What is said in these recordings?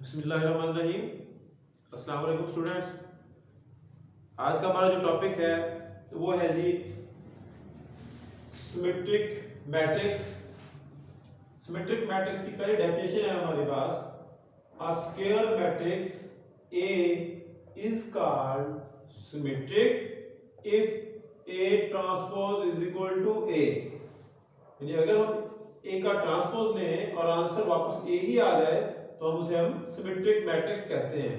बिस्मिल्लाहिर्रहमानिर्रहीम। अस्सलाम वालेकुम स्टूडेंट्स। आज का हमारा जो टॉपिक है वो है जी सिमेट्रिक मैट्रिक्स। सिमेट्रिक मैट्रिक्स की पहली डेफिनेशन है हमारे पास, a square matrix A is called symmetric if A transpose is equal to A। यानी अगर हम A का ट्रांसपोज लें और आंसर वापस A ही आ जाए तो हम सिमेट्रिक मैट्रिक्स कहते हैं।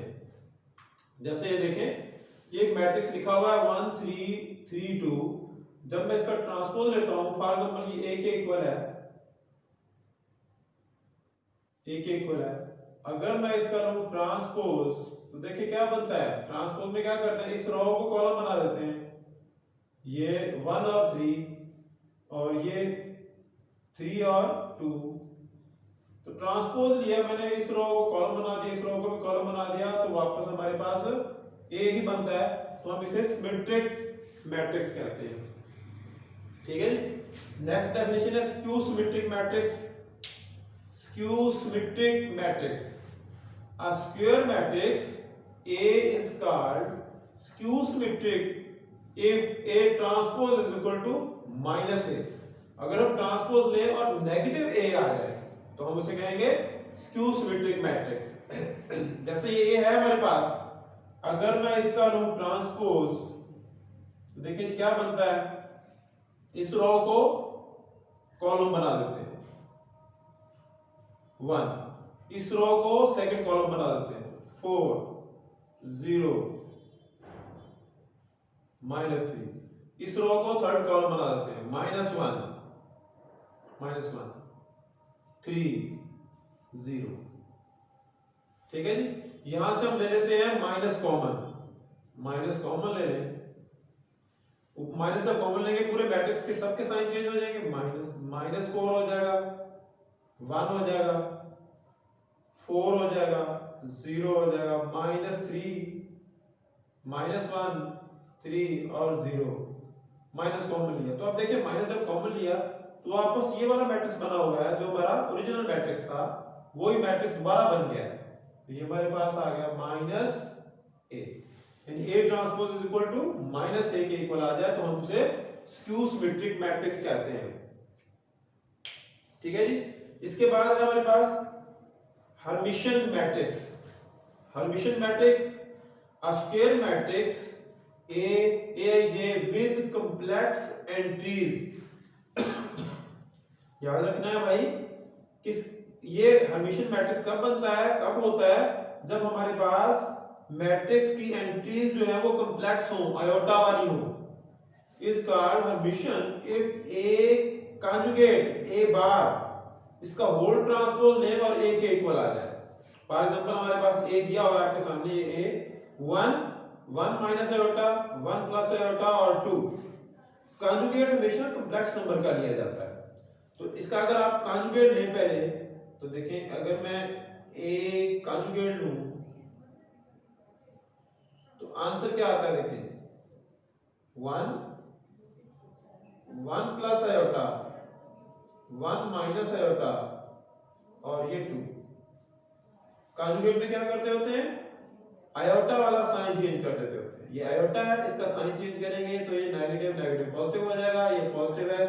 जैसे ये देखें, ये एक मैट्रिक्स लिखा हुआ है 1 3 3 2। जब मैं इसका ट्रांसपोज लेता हूं, फॉर एग्जांपल ये A के इक्वल है, A के इक्वल है। अगर मैं इसका लूं ट्रांसपोज तो देखिए क्या बनता है। ट्रांसपोज में क्या करते हैं, इस रो को कॉलम बना देते हैं, ये 1 और 3 और ये 3 और 2। तो ट्रांसपोज लिया मैंने, इस रो को कॉलम बना दिया, इस रो को भी कॉलम बना दिया, तो वापस हमारे पास ए ही बनता है। तो हम इसे सिमेट्रिक मैट्रिक्स कहते हैं। ठीक है जी। नेक्स्ट डेफिनेशन है skew symmetric matrix. Skew symmetric matrix, a square matrix A is called skew symmetric if A transpose is equal to -A। अगर हम ट्रांसपोज लें और नेगेटिव A आ जाए तो हम उसे कहेंगे स्क्यू सिमेट्रिक मैट्रिक्स। जैसे ये है हमारे पास, अगर मैं इसका लूं ट्रांसपोज तो देखिए क्या बनता है, इस रो को कॉलम बना देते हैं 1, इस रो को सेकंड कॉलम बना देते हैं 4 0 -3, इस रो को थर्ड कॉलम बना देते हैं -1 3 0। ठीक है जी। यहां से हम ले लेते हैं माइनस कॉमन ले लें। माइनस का कॉमन लेंगे, पूरे मैट्रिक्स के सबके साइन चेंज हो जाएंगे, -4 हो जाएगा, 1 हो जाएगा, 4 हो जाएगा, 0 हो जाएगा, -3 -1 3 और 0। माइनस कॉमन लिया तो अब देखिए, माइनस जब कॉमन लिया तो वापस ये वाला मैट्रिक्स बना हुआ है जो हमारा ओरिजिनल मैट्रिक्स था, वही मैट्रिक्स दोबारा बन गया है। तो ये हमारे पास आ गया -A, यानी A transpose is equal to -A के इक्वल आ जाए तो हम उसे स्क्यू सिमेट्रिक मैट्रिक्स कहते हैं। ठीक है जी। इसके बाद है हमारे पास Hermitian matrix. Hermitian matrix, a square matrix Aij with complex entries। याद रखना है भाई, किस ये हर्मिशियन मैट्रिक्स कब बनता है, कब होता है, जब हमारे पास मैट्रिक्स की एंट्रीज जो है वो कॉम्प्लेक्स हो, आयोटा वाली हो। इस called Hermitian if A conjugate A बार इसका होल ट्रांसपोज लें और A के इक्वल आ जाए। फॉर एग्जांपल हमारे पास A दिया हुआ है आपके सामने, A 1 minus iota 1 plus iota और 2। कॉन्जुगेट हमेशा कॉम्प्लेक्स नंबर का लिया जाता है। तो इसका अगर आप कॉन्जुगेट लें पहले तो देखें, अगर मैं A कॉन्जुगेट लूं तो आंसर क्या आता है, देखें 1 प्लस आयोटा 1 माइनस आयोटा और ये 2। कॉन्जुगेट में क्या करते होते हैं, आयोटा वाला साइन चेंज कर देते होते हैं। ये आयोटा है, इसका साइन चेंज करेंगे तो ये नेगेटिव पॉजिटिव हो जाएगा, ये पॉजिटिव है,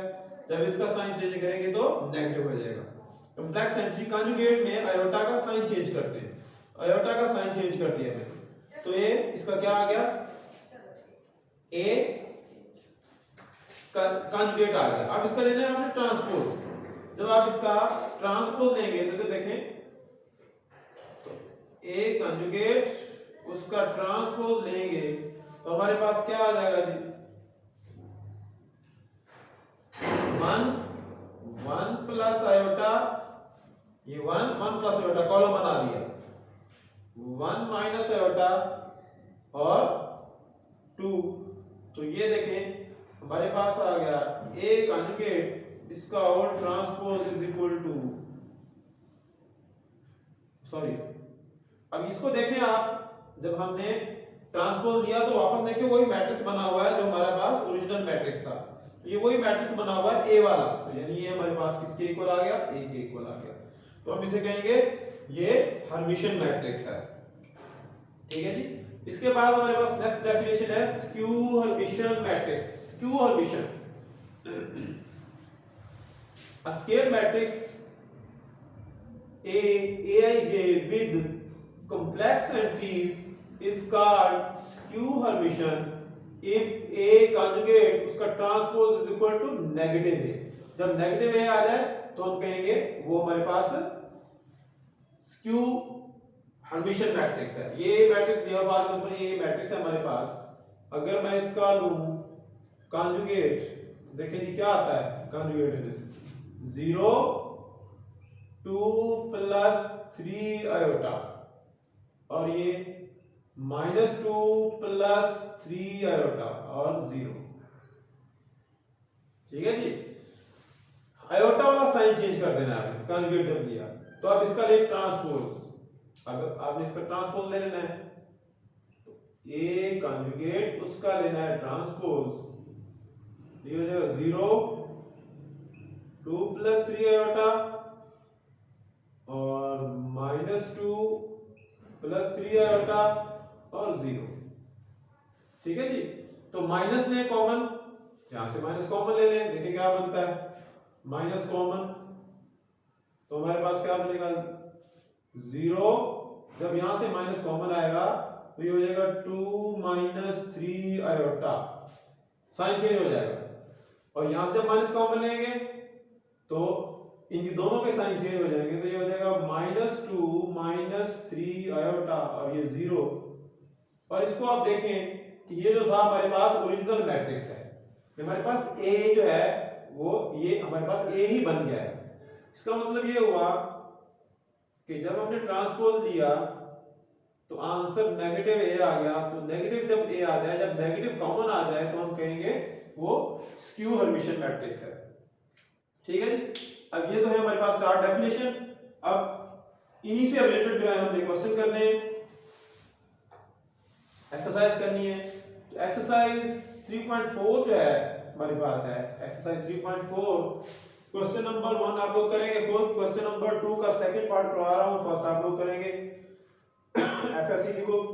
जब इसका साइन चेंज करेंगे तो नेगेटिव हो जाएगा। कॉम्प्लेक्स एंट्री कॉन्जुगेट में आयोटा का साइन चेंज करते हैं, आयोटा का साइन चेंज कर दिया मैंने, तो ये इसका क्या आ गया, A कॉन्जुगेट आ गया। अब इसका लेना है आपने ट्रांसपोज। जब आप इसका ट्रांसपोज लेंगे तो देखें, तो A कॉन्जुगेट उसका ट्रांसपोज लेंगे तो हमारे पास क्या आ जाएगा जी, 1 प्लस आयोटा, ये 1 प्लस आयोटा कॉलम बना दिया, 1 माइनस आयोटा और 2। तो ये देखें हमारे पास आ गया A कॉन्जुगेट इसका whole transpose is equal to, sorry, अब इसको देखें आप, जब हमने ट्रांसपोज लिया तो वापस देखिए वही मैट्रिक्स बना हुआ है जो हमारे पास ओरिजिनल मैट्रिक्स था। ये वही मैट्रिक्स बना हुआ है A वाला, तो यानी ये हमारे पास किसके इक्वल आ गया, A के इक्वल आ गया। तो हम इसे कहेंगे ये हर्मिशियन मैट्रिक्स है। ठीक है जी। इसके बाद हमारे पास नेक्स्ट डेफिनेशन है skew Hermitian matrix. Skew Hermitian, a square matrix Aij with complex entries is called skew Hermitian if A conjugate उसका transpose is equal to negative A. जब नेगेटिव ए आ जाए तो हम कहेंगे वो हमारे पास स्क्यू हर्मिशियन मैट्रिक्स है। ये मैट्रिक्स दिया हुआ एग्जांपल, ये मैट्रिक्स है हमारे पास। अगर मैं इसका लूं कॉन्जुगेट, देखिए जी क्या आता है कॉन्जुगेट, 0 2 प्लस 3 आयोटा और ये -2 प्लस 3 आयोटा और 0। ठीक है जी। आयोटा वाला साइन चेंज कर देना है आपने कॉन्जुगेट जब लिया तो अब इसका ले ट्रांसपोज। अगर आपने इसका ट्रांसपोज ले लेना है तो ए कॉन्जुगेट उसका लेना है ट्रांसपोज, ये हो जाएगा 0 2 प्लस 3 आयोटा और -2 प्लस 3 आयोटा और 0। ठीक है जी। तो माइनस ले कॉमन, यहां से माइनस कॉमन ले लें, देखिए क्या बनता है माइनस कॉमन, तो हमारे पास क्या बनेगा 0। जब यहां से माइनस कॉमन आएगा तो ये हो जाएगा 2 माइनस 3 आयोटा, साइन चेंज हो जाएगा। और यहां से जब माइनस कॉमन लेंगे तो इन दोनों के साइन चेंज हो जाएंगे, तो ये हो जाएगा -2 माइनस 3 आयोटा और ये 0। और इसको आप देखें कि ये जो था हमारे पास ओरिजिनल मैट्रिक्स है, हमारे पास ए जो है वो ये हमारे पास ए ही बन गया है। इसका मतलब ये हुआ कि जब हमने ट्रांसपोज लिया तो आंसर नेगेटिव ए आ गया। तो नेगेटिव जब ए आ जाए, जब नेगेटिव कॉमन आ जाए तो हम कहेंगे वो स्क्यू हर्मिशियन मैट्रिक्स है। ठीक है जी। अब ये तो है हमारे पास 4 डेफिनेशन। अब इन्हीं से रिलेटेड जो है हमने क्वेश्चन करने हैं, एक्सरसाइज करनी है। तो एक्सरसाइज 3.4 जो है हमारे पास है, एक्सरसाइज 3.4 क्वेश्चन नंबर 1 आप लोग करेंगे खुद, क्वेश्चन नंबर 2 का सेकंड पार्ट करवा रहा हूं, फर्स्ट आप लोग करेंगे। एफएससी की बुक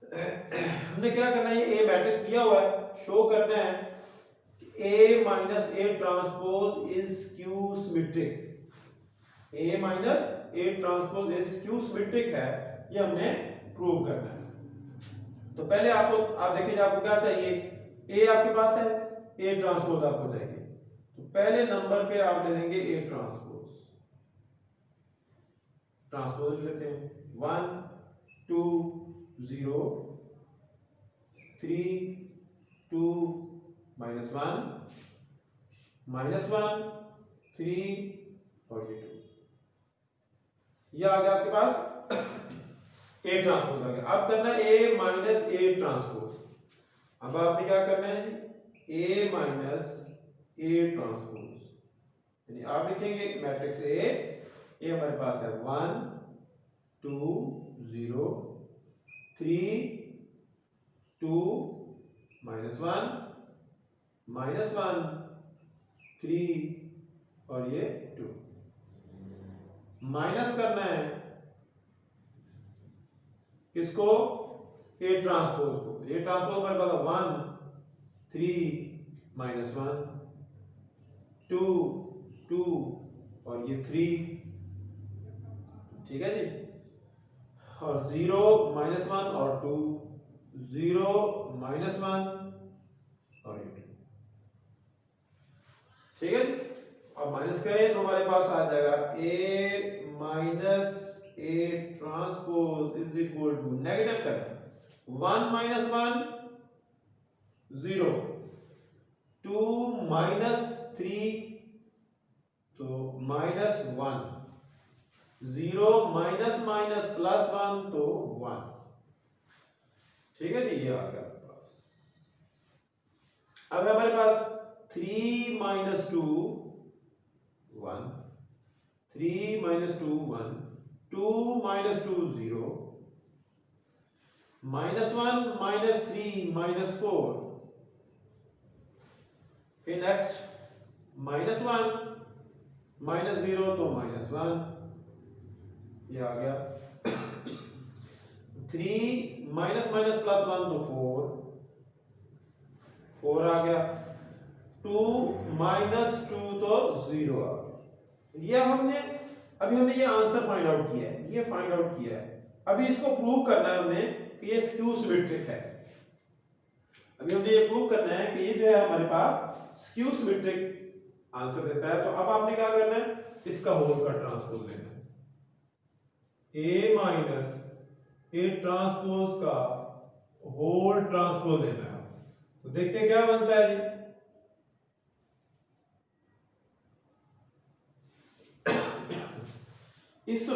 हमने क्या करना है, ए मैट्रिक्स दिया हुआ है, शो करना है A minus A transpose is skew symmetric। A minus A transpose is skew symmetric है, ये हमने प्रूव करना है। तो पहले आप देखिए आपको क्या चाहिए, A आपके पास है, A ट्रांसपोज आपको चाहिए। तो पहले नंबर पे आप ले लेंगे A ट्रांसपोज, ट्रांसपोज लेते हैं 1 2 0 3 2 -1 -1 3 और ये 2, ये आ गया आपके पास ए ट्रांसपोज आ गया। अब करना है ए माइनस ए ट्रांसपोज। अब आपने क्या करना है जी, ए माइनस ए ट्रांसपोज, यानी आप लिखेंगे मैट्रिक्स ए हमारे पास है 1 2 0 3 2 -1 -1 3 और ये 2। माइनस करना है किसको, ए ट्रांसपोज को। ए ट्रांसपोज हमारे पास 1 3 -1 2 2 और ये 3। ठीक है जी। और 0 -1 और 2 0 -1 और ये 2। ठीक है जी। और माइनस करें तो हमारे पास आ जाएगा A minus A transpose is equal to, negative करें 1 -1 0 2 -3 तो -1 0 +1 तो 1। ठीक है जी, ये आ गया आपके पास। अब हमारे पास 3 - 2 1 3 - 2 1 2 - 2 0 -1 -3 -4। फिर नेक्स्ट -1 -0 तो -1 ये आ गया 3 माइनस माइनस प्लस 1 तो 4 आ गया, 2 माइनस 2 तो 0 आ गया। ये अभी हमने ये आंसर फाइंड आउट किया है, ये फाइंड आउट किया है। अभी इसको प्रूव करना है हमने कि ये स्क्यू सिमेट्रिक है। अभी हमें ये प्रूव करना है कि ये जो है हमारे पास स्क्यू सिमेट्रिक आंसर देता है। तो अब आपने क्या करना है, इसका होल का ट्रांसपोज लेना है, ए माइनस ए ट्रांसपोज का होल ट्रांसपोज लेना है। तो देखते हैं क्या बनता है जी। इस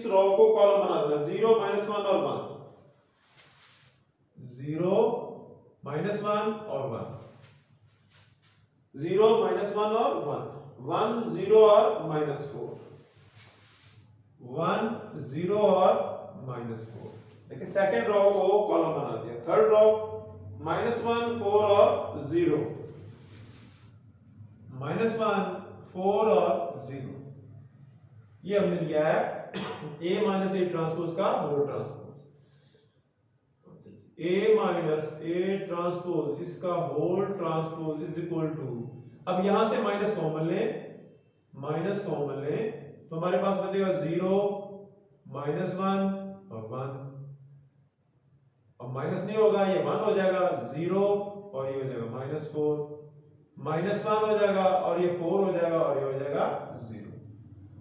रो को कॉलम बना देना, 0 माइनस 1 और 1, 0 माइनस 1 और 1, 0 माइनस 1 और 1, 1 0 और माइनस 4, 1 0 और माइनस 4। देखिए सेकंड रो को कॉलम बना दिया। थर्ड रो माइनस 1 4 और 0, माइनस 1 4 और 0। ये हमने लिया है a माइनस ए ट्रांसपोज का whole transpose. a minus A transpose इसका whole transpose is equal to, अब यहां से माइनस कॉमन ले, तो हमारे पास बचेगा 0 माइनस 1 और 1, अब माइनस नहीं होगा, ये 1 हो जाएगा, 0 और ये हो जाएगा माइनस 4, माइनस 1 हो जाएगा और ये 4 हो जाएगा और ये हो जाएगा 0।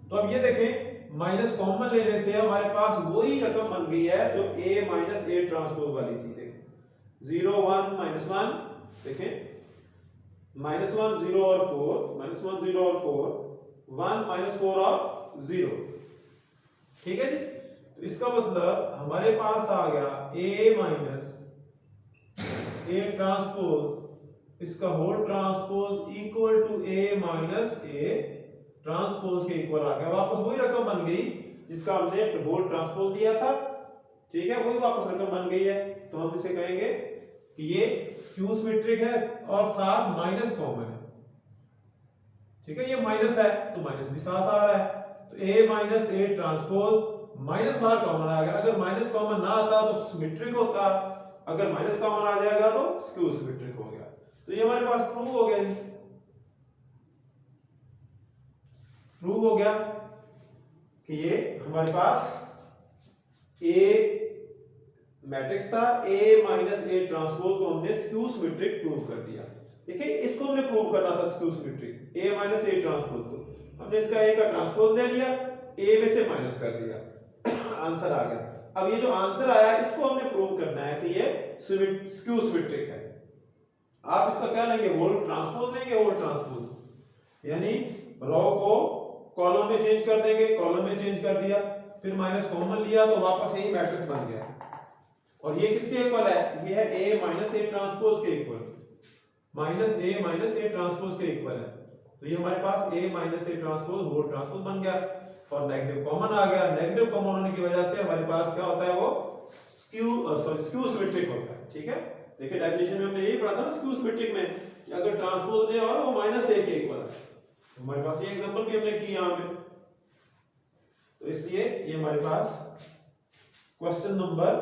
तो अब ये देखें माइनस कॉमन लेने से हमारे पास वही रकम बन गई है जो a माइनस ए ट्रांसपोज वाली थी। देखें 0 1 माइनस 1, देखें माइनस 1 0 और 4, माइनस 1 0 और 4, 1 माइनस 4 और 0। ठीक है जी। तो इसका मतलब हमारे पास आ गया a माइनस ए ट्रांसपोज इसका whole transpose equal to a minus A transpose के इक्वल आ गया। वापस वही रकम बन गई जिसका हमने होल ट्रांसपोज लिया था। ठीक है, वही वापस रकम बन गई है। तो हम इसे कहेंगे कि ये स्क्यू सिमेट्रिक है और साथ माइनस कॉमन है। ठीक है, ये माइनस है तो माइनस भी साथ आ रहा है, तो a minus A transpose minus बाहर कॉमन आ गया। अगर माइनस कॉमन ना आता तो सिमेट्रिक होता, अगर माइनस कॉमन आ जाएगा तो स्क्यू सिमेट्रिक हो गया। तो ये हमारे पास प्रूव हो गया, प्रूव हो गया कि ये हमारे पास A मैट्रिक्स था, A माइनस ए ट्रांसपोज को हमने स्क्यू सिमेट्रिक प्रूव कर दिया। देखिए इसको हमने प्रूव करना था skew symmetric, A minus A transpose को हमने इसका A का ट्रांसपोज ले लिया, A में से माइनस कर दिया, आंसर आ गया। अब ये जो आंसर आया इसको हमने प्रूव करना है कि ये स्क्यू सिमेट्रिक है। आप इसका क्या लेंगे, होल ट्रांसपोज लेंगे, होल ट्रांसपोज यानी रो को कॉलम में चेंज कर देंगे, कॉलम में चेंज कर दिया, फिर माइनस कॉमन लिया तो वापस यही मैट्रिक्स बन गया। और ये किसके इक्वल है, ये है a माइनस ए ट्रांसपोज के इक्वल, माइनस ए ट्रांसपोज के इक्वल है। तो ये हमारे पास a minus A transpose whole transpose बन गया और नेगेटिव कॉमन आ गया। नेगेटिव कॉमन होने की वजह से हमारे पास क्या होता है, वो स्क्यू सिमेट्रिक होता है। ठीक है, देखिए डेफिनेशन में हमने यही पढ़ा था ना स्क्यू सिमेट्रिक में कि अगर ट्रांसपोज ले और वो माइनस ए के इक्वल है। हमारे पास ये एग्जांपल भी हमने की यहां पे, तो इसलिए ये हमारे पास क्वेश्चन नंबर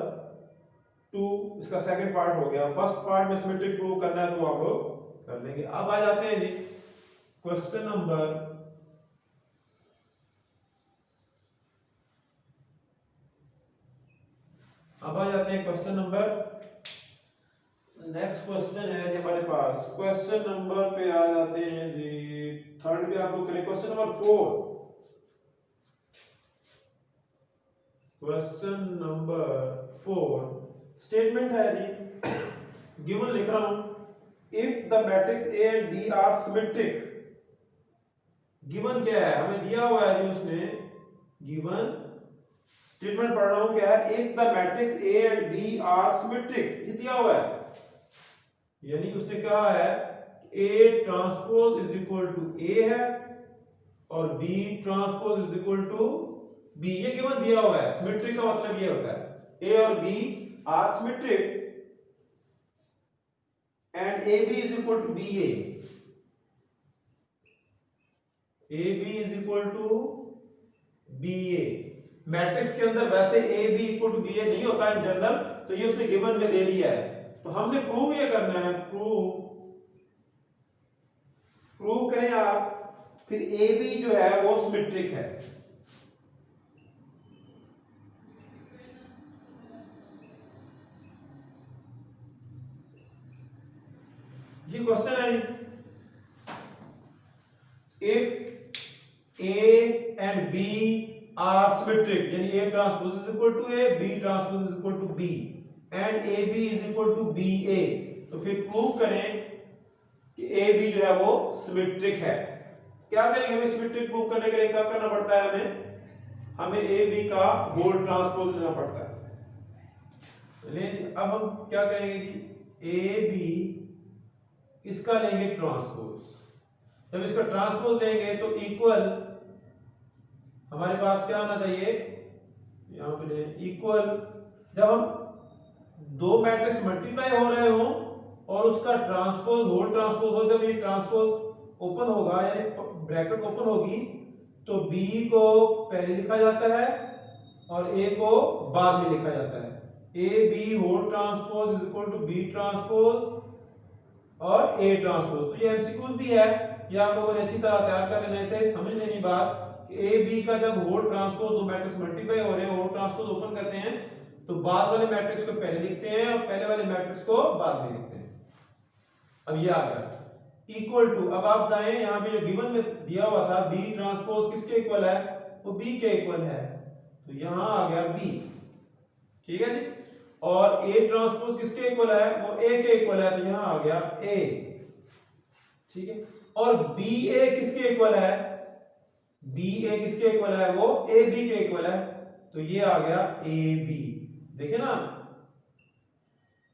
2 इसका सेकंड पार्ट हो गया। फर्स्ट पार्ट में सिमेट्रिक प्रूव करना है तो आप लोग कर लेंगे। अब आ जाते हैं जी क्वेश्चन नंबर नेक्स्ट क्वेश्चन है जी हमारे पास। क्वेश्चन नंबर पे आ जाते हैं जी, थर्ड पे आप लोग करें question number 4। Question number 4 statement है जी, गिवन लिख रहा हूं, if the matrix A and D are symmetric. Given क्या है, हमें दिया हुआ है जी, उसने गिवन स्टेटमेंट पढ़ रहा हूं क्या है, if the matrix A and D are symmetric, ये दिया हुआ है। यानी उसने कहा है A transpose is equal to A है और B transpose is equal to B, ये गिवन दिया हुआ है। सिमेट्रिक का मतलब ये होता है A और B are symmetric and AB is equal to BA, AB is equal to B A. Matrix के अंदर वैसे A B equal to B A नहीं होता इन जनरल, तो ये उसने गिवन में दे दिया है। तो हमने प्रूव ये करना है, प्रूव करें आप, फिर ए बी जो है वो सिमेट्रिक है। ये क्वेश्चन है, if A and B are symmetric, यानी A transpose is equal to A, B transpose is equal to B, and A B is equal to B A, तो फिर प्रूव करें कि ए बी जो है वो सिमेट्रिक है। क्या करेंगे हमें सिमेट्रिक प्रूव करने के लिए क्या करना पड़ता है, हमें ए बी का होल ट्रांसपोज लेना पड़ता है। अब हम क्या करेंगे कि ए बी इसका लेंगे ट्रांसपोज। जब इसका ट्रांसपोज लेंगे तो इक्वल हमारे पास क्या होना चाहिए, यहां पे इक्वल, जब हम दो मैट्रिक्स मल्टीप्लाई हो रहे हो और उसका ट्रांसपोज होल ट्रांसपोज हो, जब ये ट्रांसपोज ओपन होगा यानी ब्रैकेट ओपन होगी तो बी को पहले लिखा जाता है और ए को बाद में लिखा जाता है। A B whole transpose is equal to B transpose और ए ट्रांसपोज। तो ये एमसीक्यूज भी है, ये आप लोगों ने अच्छी तरह तैयार कर लेने से समझ लेनी बात कि ए बी का जब होल ट्रांसपोज दो मैट्रिक्स मल्टीप्लाई हो रहे हैं, होल ट्रांसपोज ओपन करते हैं तो बाद वाले मैट्रिक्स को पहले लिखते हैं और पहले वाले मैट्रिक्स को बाद में लिखते हैं। अब ये आ गया इक्वल टू, अब आप दाएं यहां पे जो गिवन में दिया हुआ था बी ट्रांसपोज किसके इक्वल है, वो बी के इक्वल है, तो यहां आ गया बी, ठीक है जी। और ए ट्रांसपोज किसके इक्वल है, वो ए के इक्वल है, तो यहां आ गया ए, ठीक है। और बी ए किसके इक्वल है, बी ए किसके इक्वल है, वो ए बी के इक्वल है, तो ये आ गया ए बी। देखे ना,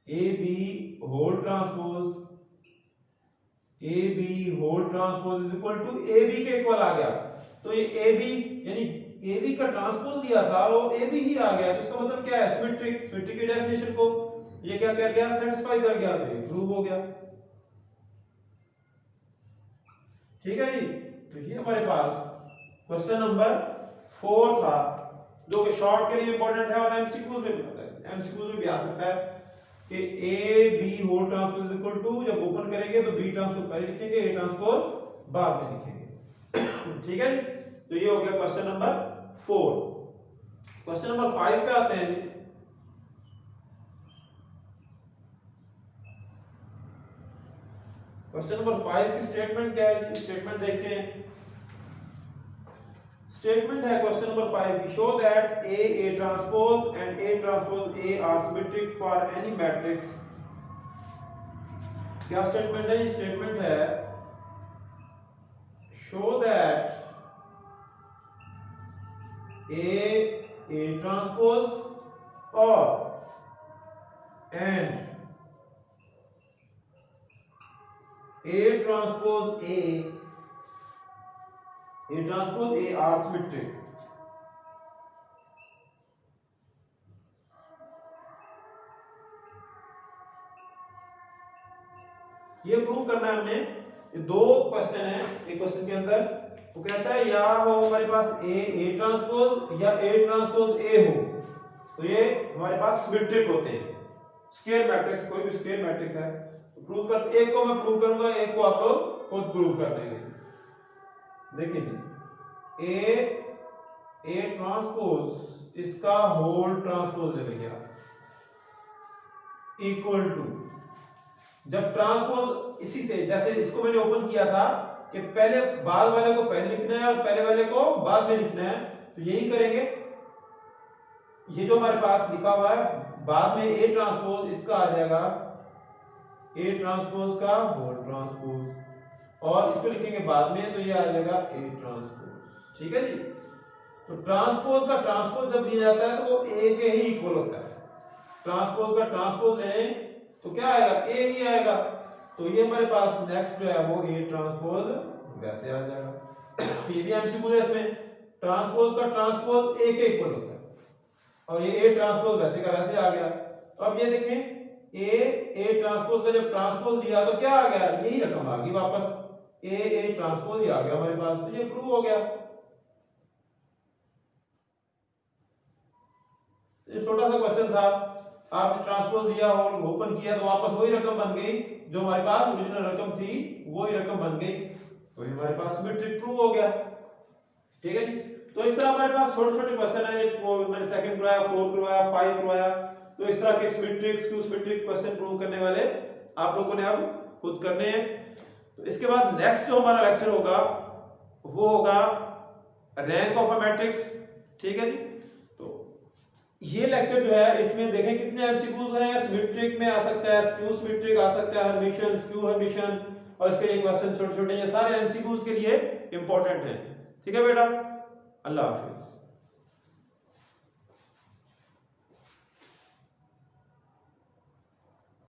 A B whole transpose, A B whole transpose is equal to A B के इक्वल आ गया। तो ये ए बी यानी ए बी का ट्रांसपोज लिया था और वो ए बी ही आ गया, तो इसका मतलब क्या है, सिमेट्रिक। सिमेट्रिक की डेफिनेशन को ये क्या कर गया, सेटिस्फाई कर गया, तो ये प्रूव हो गया, ठीक है जी। तो ये हमारे पास क्वेश्चन नंबर 4 था, जो कि शॉर्ट के लिए इंपॉर्टेंट है और एमसीक्यूज में भी आता है, एमसीक्यूज में भी आ सकता है कि A B whole transpose is equal to, जब ओपन करेंगे तो बी ट्रांसपोज पहले लिखेंगे, ए ट्रांसपोज बाद में लिखेंगे, ठीक है। तो ये हो गया क्वेश्चन नंबर 4। क्वेश्चन नंबर 5 पे आते हैं। क्वेश्चन नंबर 5 की स्टेटमेंट क्या है, स्टेटमेंट देखते हैं। स्टेटमेंट है क्वेश्चन नंबर 5 की, show that A transpose and A transpose A R symmetric for any matrix. क्या स्टेटमेंट है, ये स्टेटमेंट है शो दैट ए ट्रांसपोज और and A transpose A R symmetric. ये प्रूव करना है हमने। ये दो क्वेश्चन है, एक क्वेश्चन के अंदर वो कहता है या हो हमारे पास ए ट्रांसपोज या ए ट्रांसपोज ए हो, तो ये हमारे पास सिमेट्रिक होते हैं। स्क्वायर मैट्रिक्स, कोई भी स्क्वायर मैट्रिक्स है तो प्रूव कर, एक को मैं प्रूव करूंगा, एक को आप लोग खुद प्रूव कर लेंगे। देखिए जी, ए ट्रांसपोज इसका होल ट्रांसपोज ले लेंगे आप, इक्वल टू, जब ट्रांसपोज इसी से, जैसे इसको मैंने ओपन किया था कि पहले बाद वाले को पहले लिखना है और पहले वाले को बाद में लिखना है, तो यही करेंगे। ये जो हमारे पास लिखा हुआ है बाद में ए ट्रांसपोज, इसका आ जाएगा ए ट्रांसपोज का होल ट्रांसपोज, और इसको लिखेंगे बाद में तो ये आ जाएगा ए ट्रांसपोज, ठीक है जी। तो ट्रांसपोज का ट्रांसपोज जब लिया जाता है तो वो ए के ही इक्वल होता है। ट्रांसपोज का ट्रांसपोज लें तो क्या आएगा, ए ही आएगा। तो ये हमारे पास नेक्स्ट जो है वो ए ट्रांसपोज वैसे आ जाएगा। ये भी एमसीक्यू है, इसमें ट्रांसपोज का ट्रांसपोज ए के इक्वल होता है और ये ए ट्रांसपोज वैसे का वैसे आ गया। तो अब ये देखें, ए ट्रांसपोज का जब ट्रांसपोज लिया तो क्या आ गया, यही रकम आ गई वापस, ए ट्रांसपोज ही आ गया हमारे पास, तो ये प्रूव हो गया। छोटा सा क्वेश्चन था, आपने ट्रांसपोज दिया और ओपन किया तो वापस वही रकम बन गई जो हमारे पास ओरिजिनल रकम थी, वही रकम बन गई, तो हमारे पास सिमेट्रिक प्रूव हो गया। ठीक है जी। तो इस तरह हमारे पास छोटे छोटे क्वेश्चन है, वो मैंने सेकंड करवाया, 4 करवाया, 5 करवाया, तो इस तरह के symmetric skew symmetric question prove करने वाले आप लोगों ने अब खुद करने हैं। तो इसके बाद नेक्स्ट जो हमारा लेक्चर होगा वो होगा रैंक ऑफ अ मैट्रिक्स। ठीक है जी। तो ये लेक्चर जो है इसमें देखें कितने एमसीक्यूज हैं, सिमेट्रिक में आ सकता है, स्क्यू सिमेट्रिक आ सकता है, हर्मिशन, स्क्यू हर्मिशन, और इसके ये क्वेश्चन छोटे छोटे, ये सारे एमसीक्यूज के लिए इंपॉर्टेंट हैं। ठीक है बेटा, अल्लाह हाफिज।